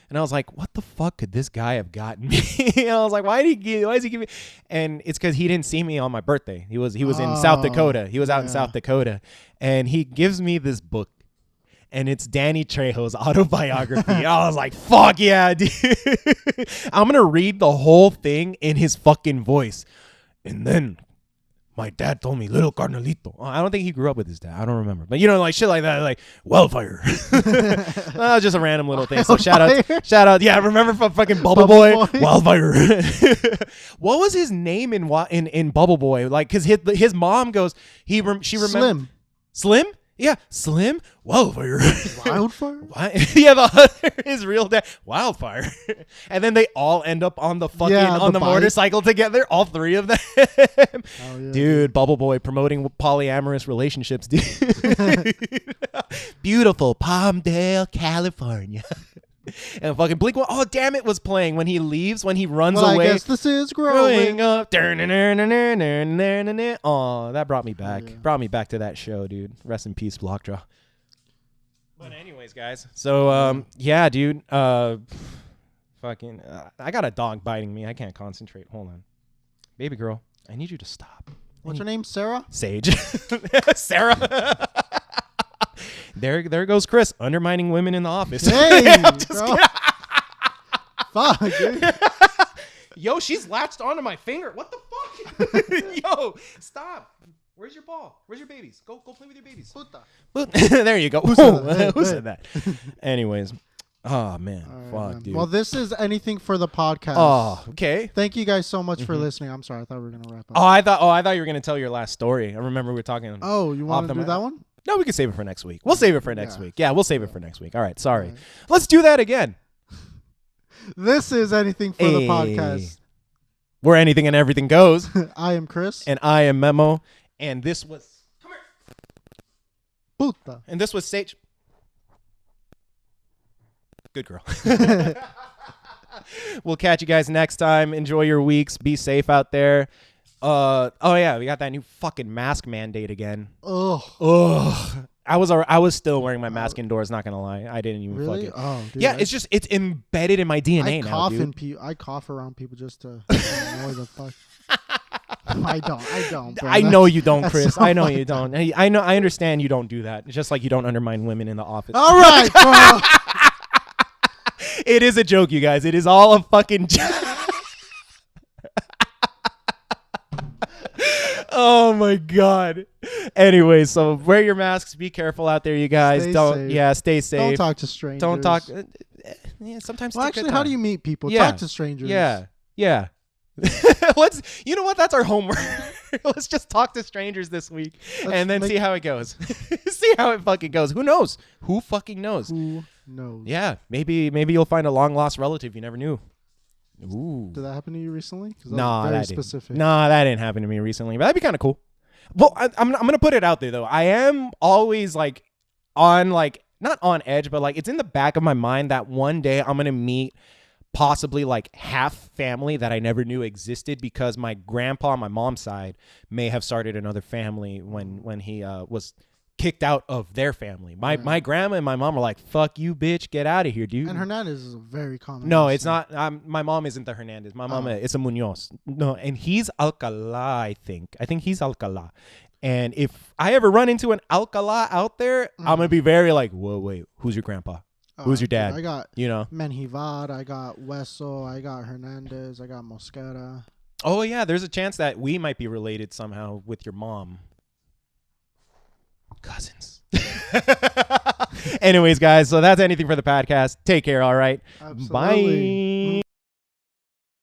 And I was like, what the fuck could this guy have gotten me? And I was like, why is he give me? And it's because he didn't see me on my birthday. He was in South Dakota. He was out in South Dakota. And he gives me this book. And it's Danny Trejo's autobiography. I was like, fuck yeah, dude. I'm going to read the whole thing in his fucking voice. And then my dad told me, little Carnalito. I don't think he grew up with his dad. I don't remember. But, like shit like that, like wildfire. Well, just a random little thing. So shout out. Yeah, remember from fucking Bubble Boy? Wildfire. What was his name in Bubble Boy? Like, because his mom goes, she remembers. Slim? Yeah, Slim, Wildfire. Wildfire? What? Yeah, his real dad, Wildfire. And then they all end up on the fucking on the motorcycle together, all three of them. Oh, yeah, dude, Bubble Boy promoting polyamorous relationships, dude. Beautiful Palmdale, California. And fucking Blink, oh damn it, was playing when he leaves, when he runs away. I guess this is growing up. Oh, that brought me back. Yeah. Brought me back to that show, dude. Rest in peace, Blockjaw. But anyways, guys. So yeah, dude. Fucking I got a dog biting me. I can't concentrate. Hold on. Baby girl, I need you to stop. What's her name? Sarah? Sage. Sarah. There goes Chris undermining women in the office. Hey, bro. Fuck, dude. Yo, she's latched onto my finger. What the fuck? Yo, stop. Where's your ball? Where's your babies? Go play with your babies. Puta. There you go. Who said that? Anyways. Oh, man. Right, fuck, man. dude. Well, this is anything for the podcast. Oh, okay. Thank you guys so much for listening. I'm sorry. I thought we were going to wrap up. Oh, I thought you were going to tell your last story. I remember we were talking. Oh, you want to do that one? No, we can save it for next week. We'll save it for next week. Yeah, we'll save it for next week. All right, sorry. Right. Let's do that again. This is anything for the podcast. Where anything and everything goes. I am Chris. And I am Memo. And this was... Come here. Puta. And this was Sage. Good girl. We'll catch you guys next time. Enjoy your weeks. Be safe out there. Oh yeah, we got that new fucking mask mandate again. Ugh. I was still wearing my mask indoors. Not gonna lie, I didn't even really. Fuck it. Oh, dude, yeah, it's embedded in my DNA now, dude. I cough around people just to annoy the fuck. I don't. Bro. I know you don't, Chris. I know you don't. I know. I understand you don't do that. It's just like you don't undermine women in the office. All right, bro. It is a joke, you guys. It is all a fucking joke. Oh my God. Anyway, so wear your masks. Be careful out there, you guys. Stay safe. Don't talk to strangers. Don't talk. Sometimes. Well, actually, how do you meet people? Yeah. Talk to strangers. Yeah. You know what? That's our homework. Let's just talk to strangers this week and then see how it goes. See how it fucking goes. Who knows? Who fucking knows? Who knows? Yeah. Maybe you'll find a long lost relative you never knew. Ooh. Did that happen to you recently? 'Cause that was Nah, very that specific. didn't. Nah, that didn't happen to me recently. But that'd be kind of cool. Well, I'm gonna put it out there though. I am always like on like not on edge, but like it's in the back of my mind that one day I'm gonna meet possibly like half family that I never knew existed because my grandpa on my mom's side may have started another family when he was kicked out of their family. My grandma and my mom were like, "Fuck you, bitch, get out of here, dude." And Hernandez is a very common. No, last it's name. not. My mom isn't the Hernandez. My mom is a Munoz. No, and he's Alcala, I think. I think he's Alcala. And if I ever run into an Alcala out there, I'm going to be very like, whoa, wait, who's your grandpa? Who's your dad? I got You know? Menjivar, I got Wesso, I got Hernandez, I got Mosquera. Oh, yeah, there's a chance that we might be related somehow with your mom. Cousins. Anyways, guys, so that's anything for the podcast. Take care, all right? Absolutely. Bye.